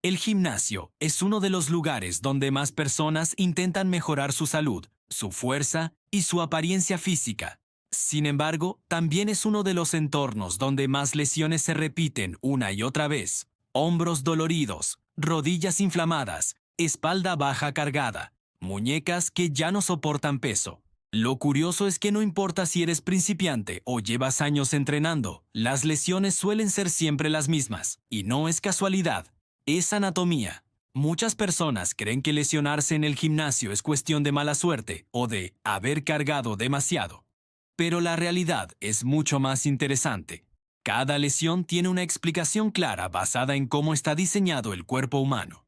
El gimnasio es uno de los lugares donde más personas intentan mejorar su salud, su fuerza y su apariencia física. Sin embargo, también es uno de los entornos donde más lesiones se repiten una y otra vez. Hombros doloridos, rodillas inflamadas, espalda baja cargada, muñecas que ya no soportan peso. Lo curioso es que no importa si eres principiante o llevas años entrenando, las lesiones suelen ser siempre las mismas, y no es casualidad. Es anatomía. Muchas personas creen que lesionarse en el gimnasio es cuestión de mala suerte o de haber cargado demasiado. Pero la realidad es mucho más interesante. Cada lesión tiene una explicación clara basada en cómo está diseñado el cuerpo humano.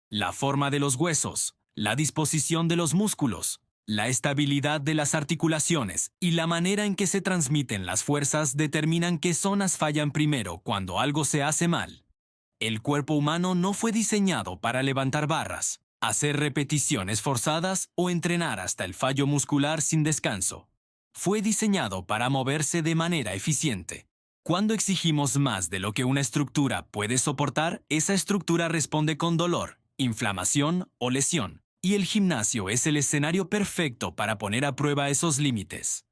La forma de los huesos, la disposición de los músculos, la estabilidad de las articulaciones y la manera en que se transmiten las fuerzas determinan qué zonas fallan primero cuando algo se hace mal. El cuerpo humano no fue diseñado para levantar barras, hacer repeticiones forzadas o entrenar hasta el fallo muscular sin descanso. Fue diseñado para moverse de manera eficiente. Cuando exigimos más de lo que una estructura puede soportar, esa estructura responde con dolor, inflamación o lesión, y el gimnasio es el escenario perfecto para poner a prueba esos límites.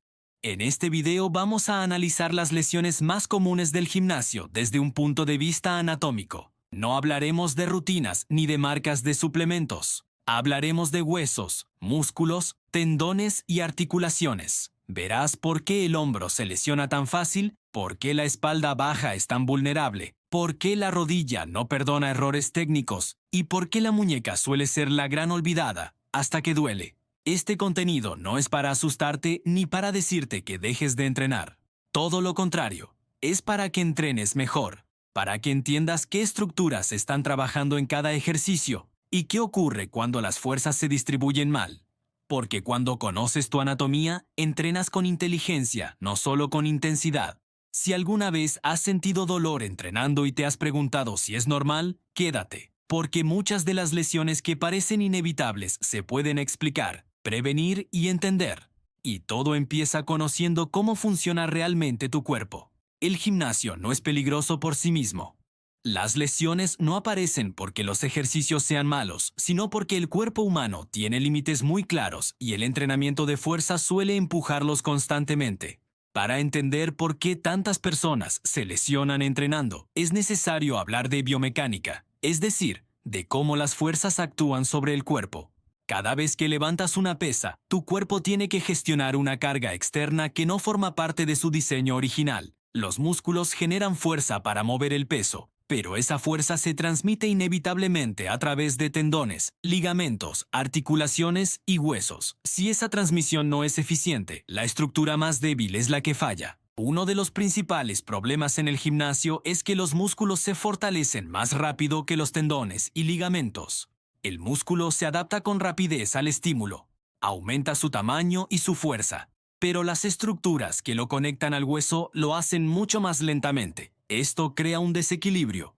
En este video vamos a analizar las lesiones más comunes del gimnasio desde un punto de vista anatómico. No hablaremos de rutinas ni de marcas de suplementos. Hablaremos de huesos, músculos, tendones y articulaciones. Verás por qué el hombro se lesiona tan fácil, por qué la espalda baja es tan vulnerable, por qué la rodilla no perdona errores técnicos y por qué la muñeca suele ser la gran olvidada hasta que duele. Este contenido no es para asustarte ni para decirte que dejes de entrenar. Todo lo contrario, es para que entrenes mejor, para que entiendas qué estructuras están trabajando en cada ejercicio y qué ocurre cuando las fuerzas se distribuyen mal. Porque cuando conoces tu anatomía, entrenas con inteligencia, no solo con intensidad. Si alguna vez has sentido dolor entrenando y te has preguntado si es normal, quédate, porque muchas de las lesiones que parecen inevitables se pueden explicar, prevenir y entender. Y todo empieza conociendo cómo funciona realmente tu cuerpo. El gimnasio no es peligroso por sí mismo. Las lesiones no aparecen porque los ejercicios sean malos, sino porque el cuerpo humano tiene límites muy claros y el entrenamiento de fuerza suele empujarlos constantemente. Para entender por qué tantas personas se lesionan entrenando, es necesario hablar de biomecánica, es decir, de cómo las fuerzas actúan sobre el cuerpo. Cada vez que levantas una pesa, tu cuerpo tiene que gestionar una carga externa que no forma parte de su diseño original. Los músculos generan fuerza para mover el peso, pero esa fuerza se transmite inevitablemente a través de tendones, ligamentos, articulaciones y huesos. Si esa transmisión no es eficiente, la estructura más débil es la que falla. Uno de los principales problemas en el gimnasio es que los músculos se fortalecen más rápido que los tendones y ligamentos. El músculo se adapta con rapidez al estímulo, aumenta su tamaño y su fuerza, pero las estructuras que lo conectan al hueso lo hacen mucho más lentamente. Esto crea un desequilibrio.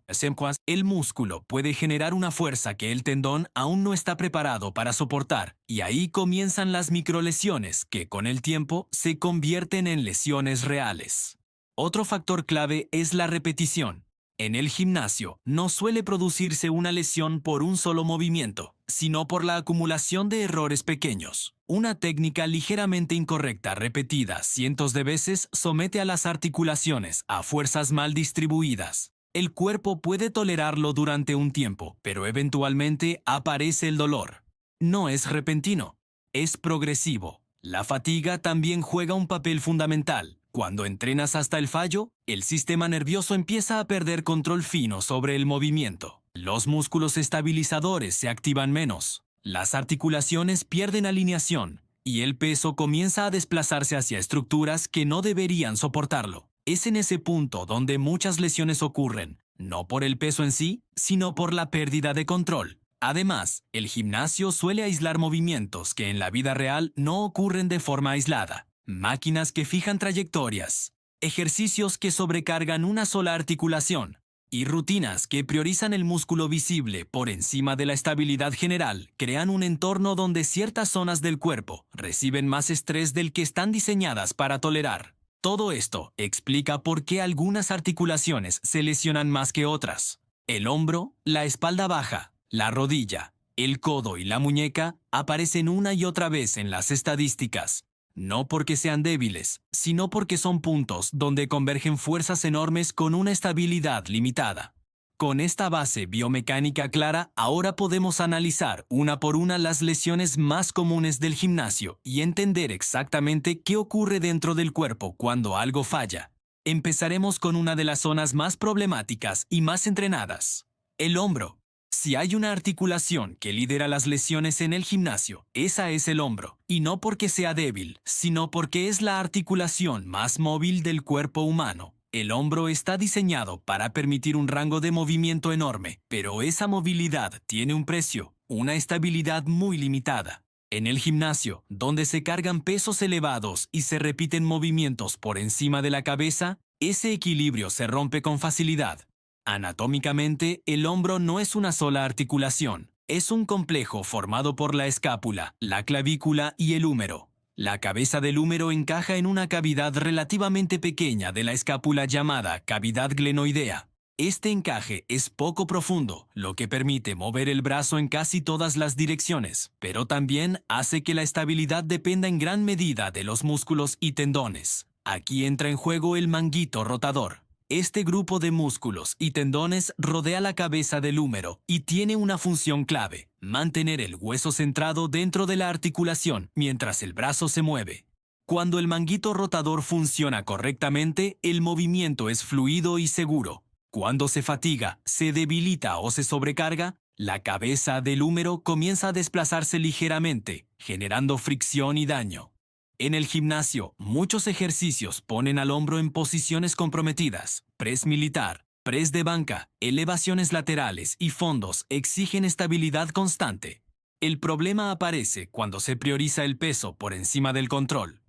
El músculo puede generar una fuerza que el tendón aún no está preparado para soportar, y ahí comienzan las microlesiones que con el tiempo se convierten en lesiones reales. Otro factor clave es la repetición. En el gimnasio no suele producirse una lesión por un solo movimiento, sino por la acumulación de errores pequeños. Una técnica ligeramente incorrecta repetida cientos de veces somete a las articulaciones a fuerzas mal distribuidas. El cuerpo puede tolerarlo durante un tiempo, pero eventualmente aparece el dolor. No es repentino, es progresivo. La fatiga también juega un papel fundamental. Cuando entrenas hasta el fallo, el sistema nervioso empieza a perder control fino sobre el movimiento. Los músculos estabilizadores se activan menos, las articulaciones pierden alineación y el peso comienza a desplazarse hacia estructuras que no deberían soportarlo. Es en ese punto donde muchas lesiones ocurren, no por el peso en sí, sino por la pérdida de control. Además, el gimnasio suele aislar movimientos que en la vida real no ocurren de forma aislada. Máquinas que fijan trayectorias, ejercicios que sobrecargan una sola articulación y rutinas que priorizan el músculo visible por encima de la estabilidad general crean un entorno donde ciertas zonas del cuerpo reciben más estrés del que están diseñadas para tolerar. Todo esto explica por qué algunas articulaciones se lesionan más que otras. El hombro, la espalda baja, la rodilla, el codo y la muñeca aparecen una y otra vez en las estadísticas, no porque sean débiles, sino porque son puntos donde convergen fuerzas enormes con una estabilidad limitada. Con esta base biomecánica clara, ahora podemos analizar una por una las lesiones más comunes del gimnasio y entender exactamente qué ocurre dentro del cuerpo cuando algo falla. Empezaremos con una de las zonas más problemáticas y más entrenadas: el hombro. Si hay una articulación que lidera las lesiones en el gimnasio, esa es el hombro, y no porque sea débil, sino porque es la articulación más móvil del cuerpo humano. El hombro está diseñado para permitir un rango de movimiento enorme, pero esa movilidad tiene un precio, una estabilidad muy limitada. En el gimnasio, donde se cargan pesos elevados y se repiten movimientos por encima de la cabeza, ese equilibrio se rompe con facilidad. Anatómicamente, el hombro no es una sola articulación, es un complejo formado por la escápula, la clavícula y el húmero. La cabeza del húmero encaja en una cavidad relativamente pequeña de la escápula llamada cavidad glenoidea. Este encaje es poco profundo, lo que permite mover el brazo en casi todas las direcciones, pero también hace que la estabilidad dependa en gran medida de los músculos y tendones. Aquí entra en juego el manguito rotador. Este grupo de músculos y tendones rodea la cabeza del húmero y tiene una función clave: mantener el hueso centrado dentro de la articulación mientras el brazo se mueve. Cuando el manguito rotador funciona correctamente, el movimiento es fluido y seguro. Cuando se fatiga, se debilita o se sobrecarga, la cabeza del húmero comienza a desplazarse ligeramente, generando fricción y daño. En el gimnasio, muchos ejercicios ponen al hombro en posiciones comprometidas. Press militar, press de banca, elevaciones laterales y fondos exigen estabilidad constante. El problema aparece cuando se prioriza el peso por encima del control.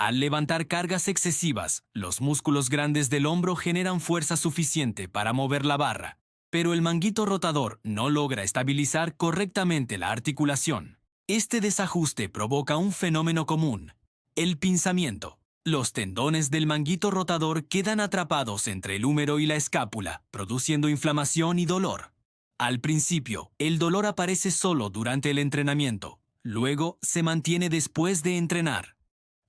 Al levantar cargas excesivas, los músculos grandes del hombro generan fuerza suficiente para mover la barra, pero el manguito rotador no logra estabilizar correctamente la articulación. Este desajuste provoca un fenómeno común: el pinzamiento. Los tendones del manguito rotador quedan atrapados entre el húmero y la escápula, produciendo inflamación y dolor. Al principio, el dolor aparece solo durante el entrenamiento. Luego, se mantiene después de entrenar.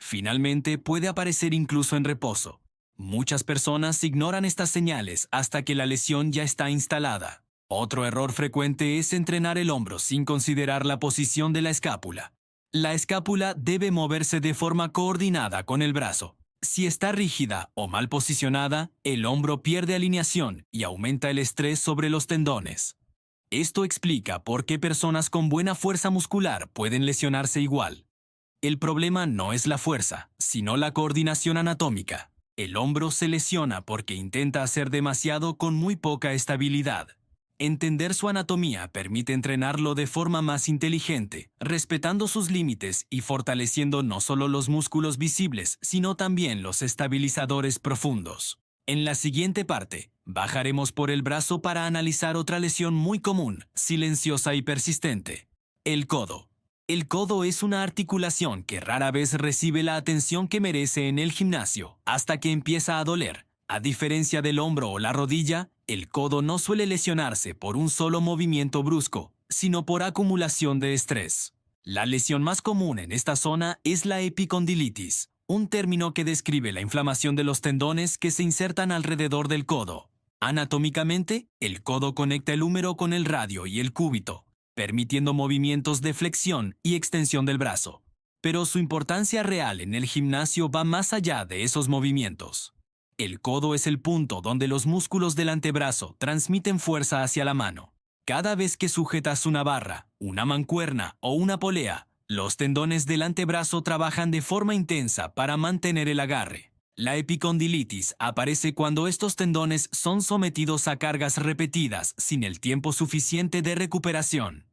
Finalmente, puede aparecer incluso en reposo. Muchas personas ignoran estas señales hasta que la lesión ya está instalada. Otro error frecuente es entrenar el hombro sin considerar la posición de la escápula. La escápula debe moverse de forma coordinada con el brazo. Si está rígida o mal posicionada, el hombro pierde alineación y aumenta el estrés sobre los tendones. Esto explica por qué personas con buena fuerza muscular pueden lesionarse igual. El problema no es la fuerza, sino la coordinación anatómica. El hombro se lesiona porque intenta hacer demasiado con muy poca estabilidad. Entender su anatomía permite entrenarlo de forma más inteligente, respetando sus límites y fortaleciendo no solo los músculos visibles, sino también los estabilizadores profundos. En la siguiente parte, bajaremos por el brazo para analizar otra lesión muy común, silenciosa y persistente: el codo. El codo es una articulación que rara vez recibe la atención que merece en el gimnasio, hasta que empieza a doler. A diferencia del hombro o la rodilla, el codo no suele lesionarse por un solo movimiento brusco, sino por acumulación de estrés. La lesión más común en esta zona es la epicondilitis, un término que describe la inflamación de los tendones que se insertan alrededor del codo. Anatómicamente, el codo conecta el húmero con el radio y el cúbito, permitiendo movimientos de flexión y extensión del brazo. Pero su importancia real en el gimnasio va más allá de esos movimientos. El codo es el punto donde los músculos del antebrazo transmiten fuerza hacia la mano. Cada vez que sujetas una barra, una mancuerna o una polea, los tendones del antebrazo trabajan de forma intensa para mantener el agarre. La epicondilitis aparece cuando estos tendones son sometidos a cargas repetidas sin el tiempo suficiente de recuperación.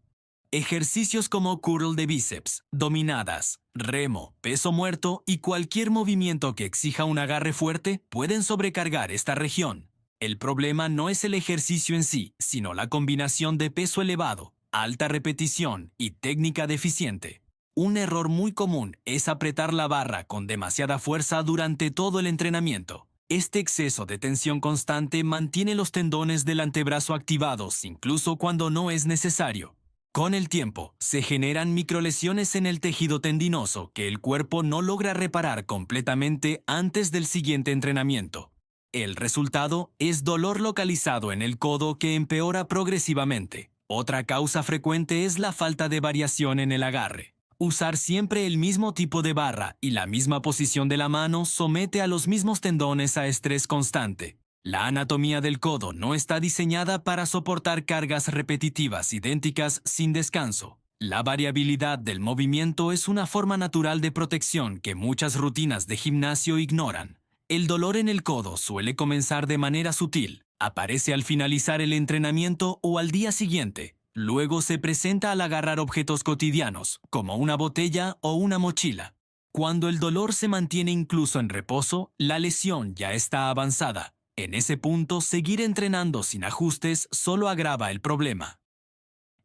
Ejercicios como curl de bíceps, dominadas, remo, peso muerto y cualquier movimiento que exija un agarre fuerte pueden sobrecargar esta región. El problema no es el ejercicio en sí, sino la combinación de peso elevado, alta repetición y técnica deficiente. Un error muy común es apretar la barra con demasiada fuerza durante todo el entrenamiento. Este exceso de tensión constante mantiene los tendones del antebrazo activados incluso cuando no es necesario. Con el tiempo, se generan microlesiones en el tejido tendinoso que el cuerpo no logra reparar completamente antes del siguiente entrenamiento. El resultado es dolor localizado en el codo que empeora progresivamente. Otra causa frecuente es la falta de variación en el agarre. Usar siempre el mismo tipo de barra y la misma posición de la mano somete a los mismos tendones a estrés constante. La anatomía del codo no está diseñada para soportar cargas repetitivas idénticas sin descanso. La variabilidad del movimiento es una forma natural de protección que muchas rutinas de gimnasio ignoran. El dolor en el codo suele comenzar de manera sutil, aparece al finalizar el entrenamiento o al día siguiente. Luego se presenta al agarrar objetos cotidianos, como una botella o una mochila. Cuando el dolor se mantiene incluso en reposo, la lesión ya está avanzada. En ese punto, seguir entrenando sin ajustes solo agrava el problema.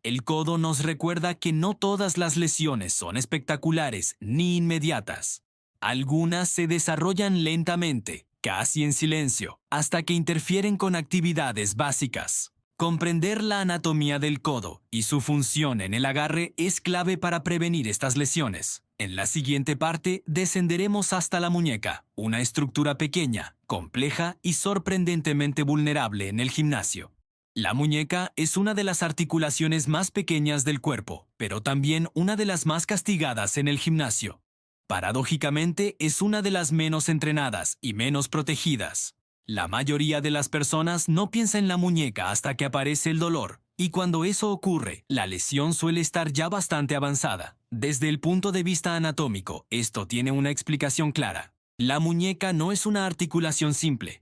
El codo nos recuerda que no todas las lesiones son espectaculares ni inmediatas. Algunas se desarrollan lentamente, casi en silencio, hasta que interfieren con actividades básicas. Comprender la anatomía del codo y su función en el agarre es clave para prevenir estas lesiones. En la siguiente parte descenderemos hasta la muñeca, una estructura pequeña, compleja y sorprendentemente vulnerable en el gimnasio. La muñeca es una de las articulaciones más pequeñas del cuerpo, pero también una de las más castigadas en el gimnasio. Paradójicamente, es una de las menos entrenadas y menos protegidas. La mayoría de las personas no piensa en la muñeca hasta que aparece el dolor, y cuando eso ocurre, la lesión suele estar ya bastante avanzada. Desde el punto de vista anatómico, esto tiene una explicación clara. La muñeca no es una articulación simple.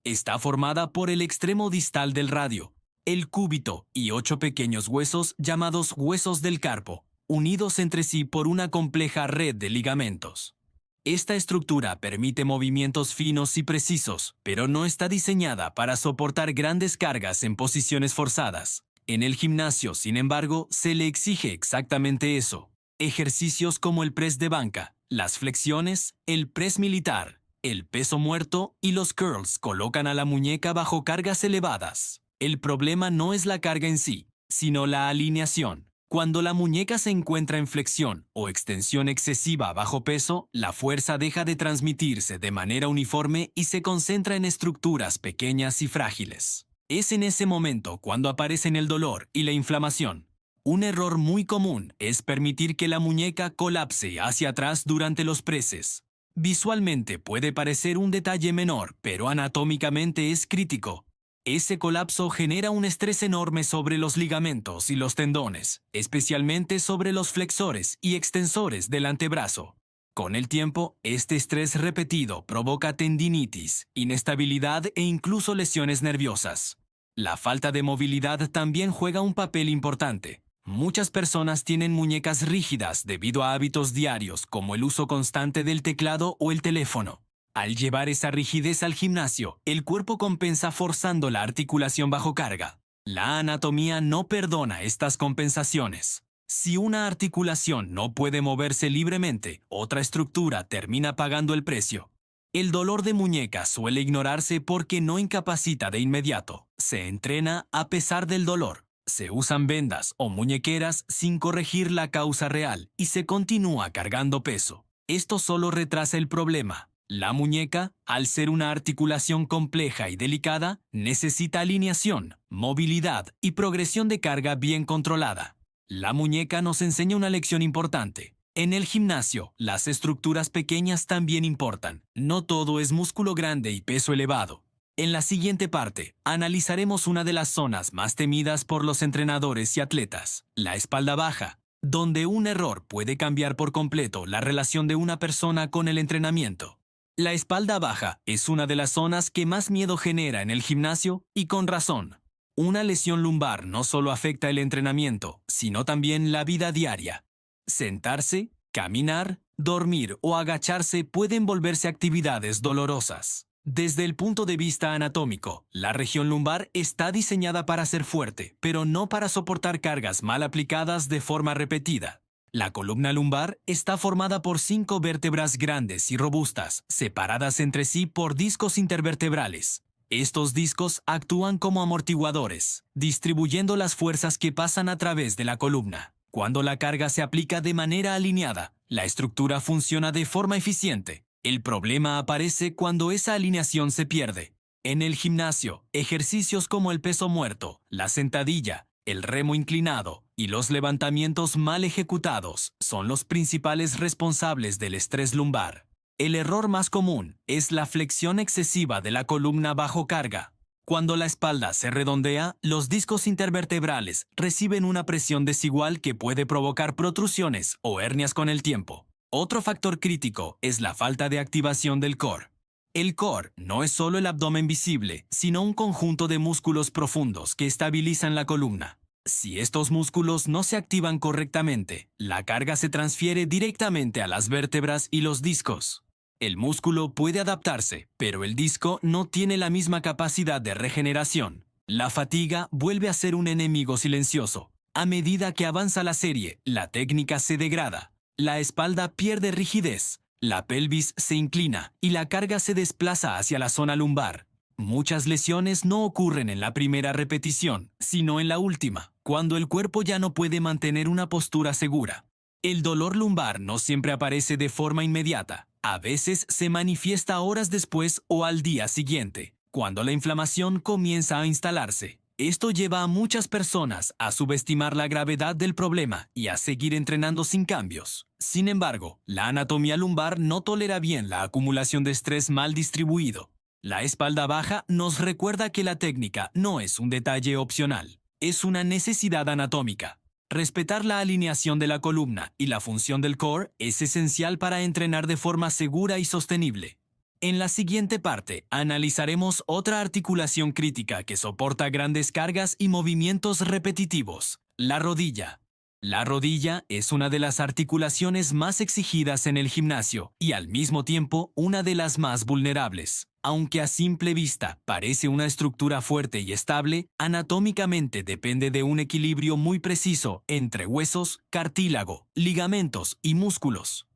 Está formada por el extremo distal del radio, el cúbito y 8 pequeños huesos llamados huesos del carpo, unidos entre sí por una compleja red de ligamentos. Esta estructura permite movimientos finos y precisos, pero no está diseñada para soportar grandes cargas en posiciones forzadas. En el gimnasio, sin embargo, se le exige exactamente eso. Ejercicios como el press de banca, las flexiones, el press militar, el peso muerto y los curls colocan a la muñeca bajo cargas elevadas. El problema no es la carga en sí, sino la alineación. Cuando la muñeca se encuentra en flexión o extensión excesiva bajo peso, la fuerza deja de transmitirse de manera uniforme y se concentra en estructuras pequeñas y frágiles. Es en ese momento cuando aparecen el dolor y la inflamación. Un error muy común es permitir que la muñeca colapse hacia atrás durante los presses. Visualmente puede parecer un detalle menor, pero anatómicamente es crítico. Ese colapso genera un estrés enorme sobre los ligamentos y los tendones, especialmente sobre los flexores y extensores del antebrazo. Con el tiempo, este estrés repetido provoca tendinitis, inestabilidad e incluso lesiones nerviosas. La falta de movilidad también juega un papel importante. Muchas personas tienen muñecas rígidas debido a hábitos diarios como el uso constante del teclado o el teléfono. Al llevar esa rigidez al gimnasio, el cuerpo compensa forzando la articulación bajo carga. La anatomía no perdona estas compensaciones. Si una articulación no puede moverse libremente, otra estructura termina pagando el precio. El dolor de muñeca suele ignorarse porque no incapacita de inmediato. Se entrena a pesar del dolor. Se usan vendas o muñequeras sin corregir la causa real y se continúa cargando peso. Esto solo retrasa el problema. La muñeca, al ser una articulación compleja y delicada, necesita alineación, movilidad y progresión de carga bien controlada. La muñeca nos enseña una lección importante. En el gimnasio, las estructuras pequeñas también importan. No todo es músculo grande y peso elevado. En la siguiente parte, analizaremos una de las zonas más temidas por los entrenadores y atletas, la espalda baja, donde un error puede cambiar por completo la relación de una persona con el entrenamiento. La espalda baja es una de las zonas que más miedo genera en el gimnasio y con razón. Una lesión lumbar no solo afecta el entrenamiento, sino también la vida diaria. Sentarse, caminar, dormir o agacharse pueden volverse actividades dolorosas. Desde el punto de vista anatómico, la región lumbar está diseñada para ser fuerte, pero no para soportar cargas mal aplicadas de forma repetida. La columna lumbar está formada por 5 vértebras grandes y robustas, separadas entre sí por discos intervertebrales. Estos discos actúan como amortiguadores, distribuyendo las fuerzas que pasan a través de la columna. Cuando la carga se aplica de manera alineada, la estructura funciona de forma eficiente. El problema aparece cuando esa alineación se pierde. En el gimnasio, ejercicios como el peso muerto, la sentadilla, el remo inclinado y los levantamientos mal ejecutados son los principales responsables del estrés lumbar. El error más común es la flexión excesiva de la columna bajo carga. Cuando la espalda se redondea, los discos intervertebrales reciben una presión desigual que puede provocar protrusiones o hernias con el tiempo. Otro factor crítico es la falta de activación del core. El core no es solo el abdomen visible, sino un conjunto de músculos profundos que estabilizan la columna. Si estos músculos no se activan correctamente, la carga se transfiere directamente a las vértebras y los discos. El músculo puede adaptarse, pero el disco no tiene la misma capacidad de regeneración. La fatiga vuelve a ser un enemigo silencioso. A medida que avanza la serie, la técnica se degrada. La espalda pierde rigidez, la pelvis se inclina y la carga se desplaza hacia la zona lumbar. Muchas lesiones no ocurren en la primera repetición, sino en la última, cuando el cuerpo ya no puede mantener una postura segura. El dolor lumbar no siempre aparece de forma inmediata. A veces se manifiesta horas después o al día siguiente, cuando la inflamación comienza a instalarse. Esto lleva a muchas personas a subestimar la gravedad del problema y a seguir entrenando sin cambios. Sin embargo, la anatomía lumbar no tolera bien la acumulación de estrés mal distribuido. La espalda baja nos recuerda que la técnica no es un detalle opcional, es una necesidad anatómica. Respetar la alineación de la columna y la función del core es esencial para entrenar de forma segura y sostenible. En la siguiente parte, analizaremos otra articulación crítica que soporta grandes cargas y movimientos repetitivos, la rodilla. La rodilla es una de las articulaciones más exigidas en el gimnasio y al mismo tiempo una de las más vulnerables. Aunque a simple vista parece una estructura fuerte y estable, anatómicamente depende de un equilibrio muy preciso entre huesos, cartílago, ligamentos y músculos.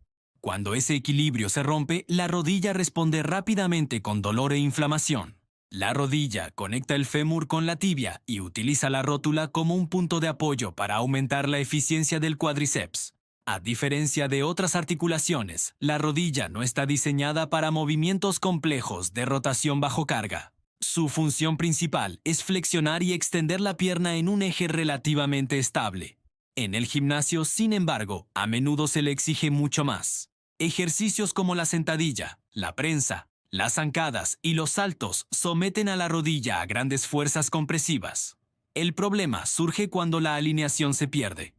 Cuando ese equilibrio se rompe, la rodilla responde rápidamente con dolor e inflamación. La rodilla conecta el fémur con la tibia y utiliza la rótula como un punto de apoyo para aumentar la eficiencia del cuádriceps. A diferencia de otras articulaciones, la rodilla no está diseñada para movimientos complejos de rotación bajo carga. Su función principal es flexionar y extender la pierna en un eje relativamente estable. En el gimnasio, sin embargo, a menudo se le exige mucho más. Ejercicios como la sentadilla, la prensa, las zancadas y los saltos someten a la rodilla a grandes fuerzas compresivas. El problema surge cuando la alineación se pierde.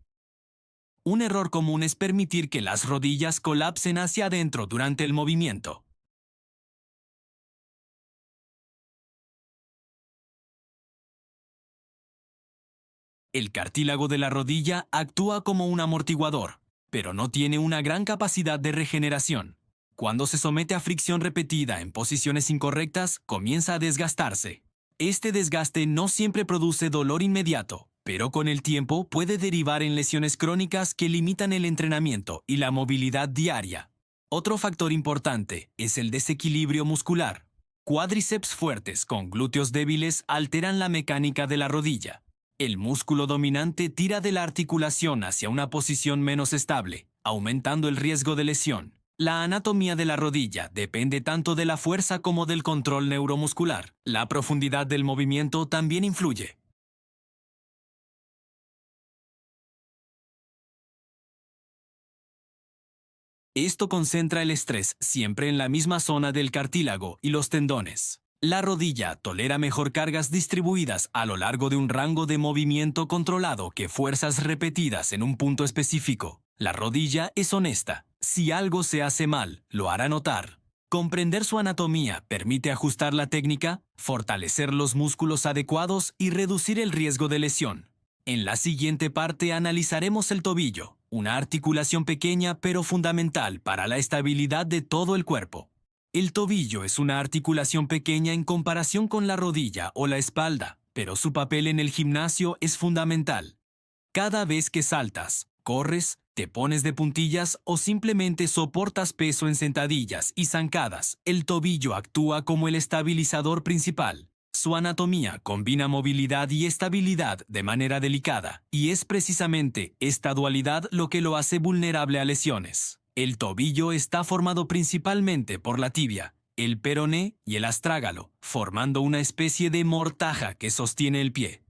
Un error común es permitir que las rodillas colapsen hacia adentro durante el movimiento. El cartílago de la rodilla actúa como un amortiguador, pero no tiene una gran capacidad de regeneración. Cuando se somete a fricción repetida en posiciones incorrectas, comienza a desgastarse. Este desgaste no siempre produce dolor inmediato, pero con el tiempo puede derivar en lesiones crónicas que limitan el entrenamiento y la movilidad diaria. Otro factor importante es el desequilibrio muscular. Cuádriceps fuertes con glúteos débiles alteran la mecánica de la rodilla. El músculo dominante tira de la articulación hacia una posición menos estable, aumentando el riesgo de lesión. La anatomía de la rodilla depende tanto de la fuerza como del control neuromuscular. La profundidad del movimiento también influye. Esto concentra el estrés siempre en la misma zona del cartílago y los tendones. La rodilla tolera mejor cargas distribuidas a lo largo de un rango de movimiento controlado que fuerzas repetidas en un punto específico. La rodilla es honesta. Si algo se hace mal, lo hará notar. Comprender su anatomía permite ajustar la técnica, fortalecer los músculos adecuados y reducir el riesgo de lesión. En la siguiente parte analizaremos el tobillo, una articulación pequeña pero fundamental para la estabilidad de todo el cuerpo. El tobillo es una articulación pequeña en comparación con la rodilla o la espalda, pero su papel en el gimnasio es fundamental. Cada vez que saltas, corres, Te pones de puntillas o simplemente soportas peso en sentadillas y zancadas, el tobillo actúa como el estabilizador principal. Su anatomía combina movilidad y estabilidad de manera delicada, y es precisamente esta dualidad lo que lo hace vulnerable a lesiones. El tobillo está formado principalmente por la tibia, el peroné y el astrágalo, formando una especie de mortaja que sostiene el pie.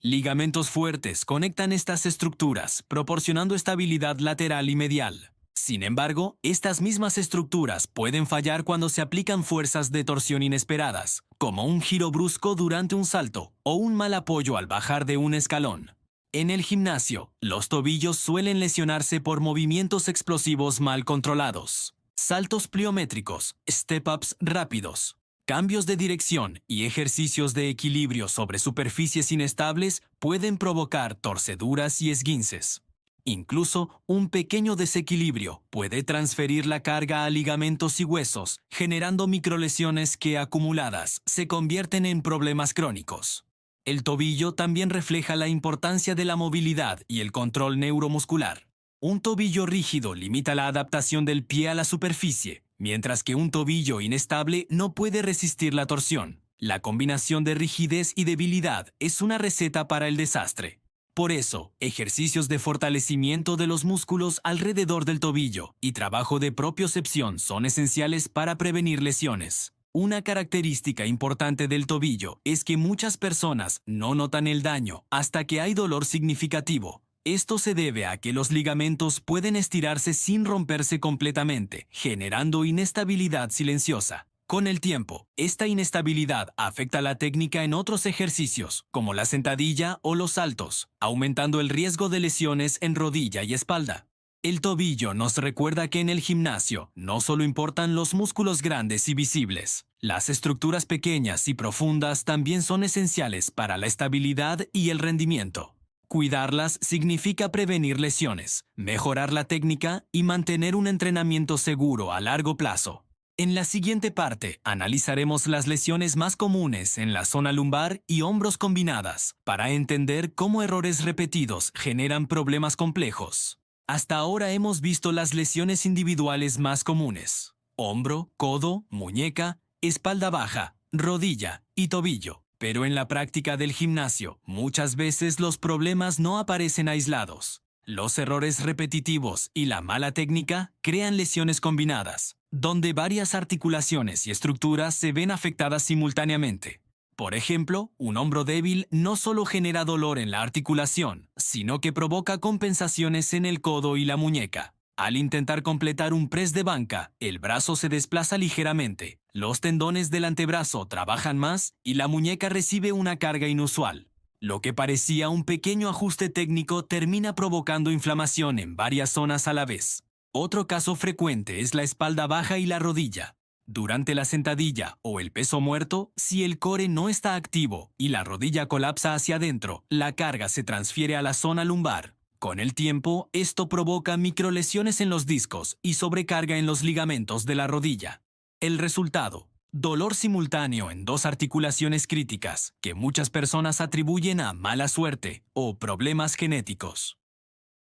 Ligamentos fuertes conectan estas estructuras, proporcionando estabilidad lateral y medial. Sin embargo, estas mismas estructuras pueden fallar cuando se aplican fuerzas de torsión inesperadas, como un giro brusco durante un salto o un mal apoyo al bajar de un escalón. En el gimnasio, los tobillos suelen lesionarse por movimientos explosivos mal controlados. Saltos pliométricos, step-ups rápidos, cambios de dirección y ejercicios de equilibrio sobre superficies inestables pueden provocar torceduras y esguinces. Incluso un pequeño desequilibrio puede transferir la carga a ligamentos y huesos, generando microlesiones que, acumuladas, se convierten en problemas crónicos. El tobillo también refleja la importancia de la movilidad y el control neuromuscular. Un tobillo rígido limita la adaptación del pie a la superficie, mientras que un tobillo inestable no puede resistir la torsión. La combinación de rigidez y debilidad es una receta para el desastre. Por eso, ejercicios de fortalecimiento de los músculos alrededor del tobillo y trabajo de propiocepción son esenciales para prevenir lesiones. Una característica importante del tobillo es que muchas personas no notan el daño hasta que hay dolor significativo. Esto se debe a que los ligamentos pueden estirarse sin romperse completamente, generando inestabilidad silenciosa. Con el tiempo, esta inestabilidad afecta la técnica en otros ejercicios, como la sentadilla o los saltos, aumentando el riesgo de lesiones en rodilla y espalda. El tobillo nos recuerda que en el gimnasio no solo importan los músculos grandes y visibles. Las estructuras pequeñas y profundas también son esenciales para la estabilidad y el rendimiento. Cuidarlas significa prevenir lesiones, mejorar la técnica y mantener un entrenamiento seguro a largo plazo. En la siguiente parte analizaremos las lesiones más comunes en la zona lumbar y hombros combinadas para entender cómo errores repetidos generan problemas complejos. Hasta ahora hemos visto las lesiones individuales más comunes: hombro, codo, muñeca, espalda baja, rodilla y tobillo. Pero en la práctica del gimnasio, muchas veces los problemas no aparecen aislados. Los errores repetitivos y la mala técnica crean lesiones combinadas, donde varias articulaciones y estructuras se ven afectadas simultáneamente. Por ejemplo, un hombro débil no solo genera dolor en la articulación, sino que provoca compensaciones en el codo y la muñeca. Al intentar completar un press de banca, el brazo se desplaza ligeramente, los tendones del antebrazo trabajan más y la muñeca recibe una carga inusual. Lo que parecía un pequeño ajuste técnico termina provocando inflamación en varias zonas a la vez. Otro caso frecuente es la espalda baja y la rodilla. Durante la sentadilla o el peso muerto, si el core no está activo y la rodilla colapsa hacia adentro, la carga se transfiere a la zona lumbar. Con el tiempo, esto provoca microlesiones en los discos y sobrecarga en los ligamentos de la rodilla. El resultado: dolor simultáneo en dos articulaciones críticas, que muchas personas atribuyen a mala suerte o problemas genéticos.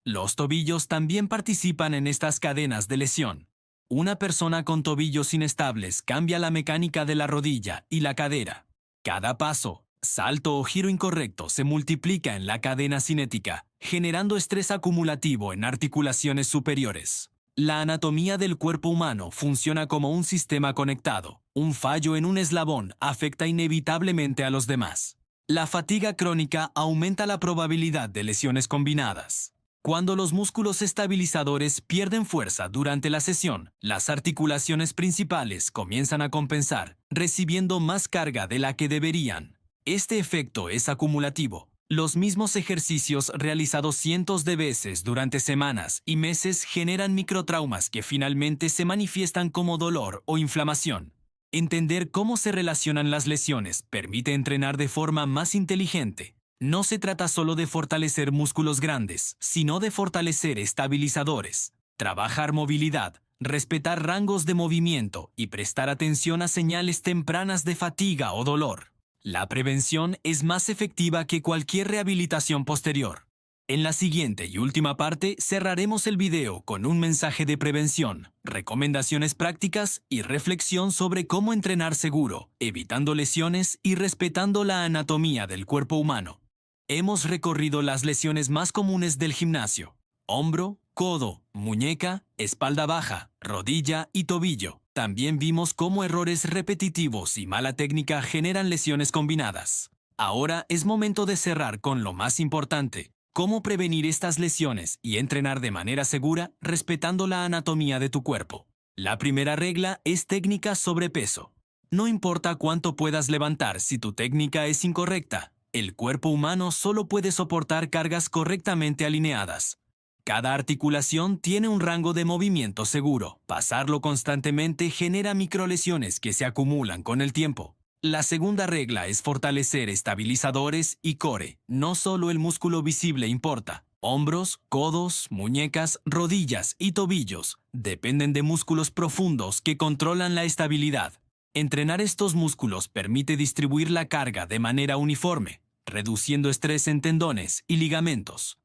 Los tobillos también participan en estas cadenas de lesión. Una persona con tobillos inestables cambia la mecánica de la rodilla y la cadera. Cada paso, salto o giro incorrecto se multiplica en la cadena cinética, generando estrés acumulativo en articulaciones superiores. La anatomía del cuerpo humano funciona como un sistema conectado. Un fallo en un eslabón afecta inevitablemente a los demás. La fatiga crónica aumenta la probabilidad de lesiones combinadas. Cuando los músculos estabilizadores pierden fuerza durante la sesión, las articulaciones principales comienzan a compensar, recibiendo más carga de la que deberían. Este efecto es acumulativo. Los mismos ejercicios realizados cientos de veces durante semanas y meses generan microtraumas que finalmente se manifiestan como dolor o inflamación. Entender cómo se relacionan las lesiones permite entrenar de forma más inteligente. No se trata solo de fortalecer músculos grandes, sino de fortalecer estabilizadores, trabajar movilidad, respetar rangos de movimiento y prestar atención a señales tempranas de fatiga o dolor. La prevención es más efectiva que cualquier rehabilitación posterior. En la siguiente y última parte cerraremos el video con un mensaje de prevención, recomendaciones prácticas y reflexión sobre cómo entrenar seguro, evitando lesiones y respetando la anatomía del cuerpo humano. Hemos recorrido las lesiones más comunes del gimnasio: hombro, codo, muñeca, espalda baja, rodilla y tobillo. También vimos cómo errores repetitivos y mala técnica generan lesiones combinadas. Ahora es momento de cerrar con lo más importante: cómo prevenir estas lesiones y entrenar de manera segura respetando la anatomía de tu cuerpo. La primera regla es técnica sobre peso. No importa cuánto puedas levantar si tu técnica es incorrecta. El cuerpo humano solo puede soportar cargas correctamente alineadas. Cada articulación tiene un rango de movimiento seguro. Pasarlo constantemente genera microlesiones que se acumulan con el tiempo. La segunda regla es fortalecer estabilizadores y core. No solo el músculo visible importa. Hombros, codos, muñecas, rodillas y tobillos dependen de músculos profundos que controlan la estabilidad. Entrenar estos músculos permite distribuir la carga de manera uniforme, reduciendo estrés en tendones y ligamentos.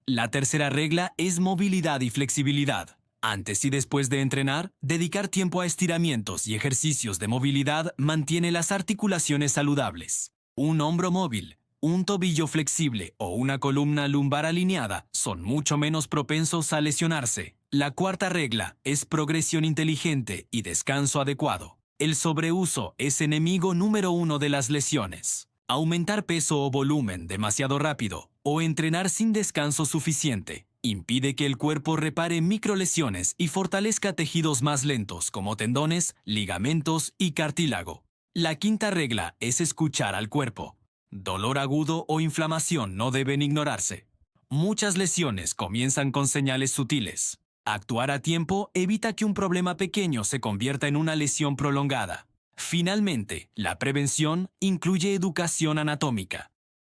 La tercera regla es movilidad y flexibilidad. Antes y después de entrenar, dedicar tiempo a estiramientos y ejercicios de movilidad mantiene las articulaciones saludables. Un hombro móvil, un tobillo flexible o una columna lumbar alineada son mucho menos propensos a lesionarse. La cuarta regla es progresión inteligente y descanso adecuado. El sobreuso es enemigo número uno de las lesiones. Aumentar peso o volumen demasiado rápido o entrenar sin descanso suficiente impide que el cuerpo repare microlesiones y fortalezca tejidos más lentos como tendones, ligamentos y cartílago. La quinta regla es escuchar al cuerpo. Dolor agudo o inflamación no deben ignorarse. Muchas lesiones comienzan con señales sutiles. Actuar a tiempo evita que un problema pequeño se convierta en una lesión prolongada. Finalmente, la prevención incluye educación anatómica.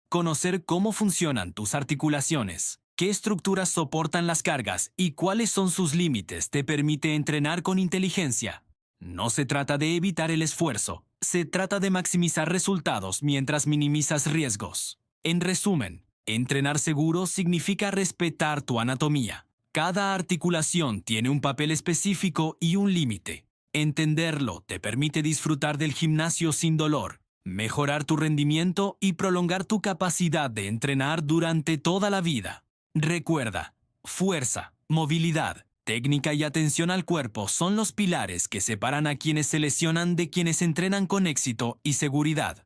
Conocer cómo funcionan tus articulaciones, qué estructuras soportan las cargas y cuáles son sus límites te permite entrenar con inteligencia. No se trata de evitar el esfuerzo, se trata de maximizar resultados mientras minimizas riesgos. En resumen, entrenar seguro significa respetar tu anatomía. Cada articulación tiene un papel específico y un límite. Entenderlo te permite disfrutar del gimnasio sin dolor, mejorar tu rendimiento y prolongar tu capacidad de entrenar durante toda la vida. Recuerda, fuerza, movilidad, técnica y atención al cuerpo son los pilares que separan a quienes se lesionan de quienes entrenan con éxito y seguridad.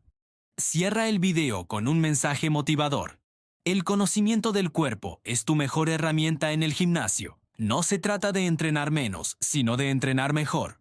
Cierra el video con un mensaje motivador. El conocimiento del cuerpo es tu mejor herramienta en el gimnasio. No se trata de entrenar menos, sino de entrenar mejor.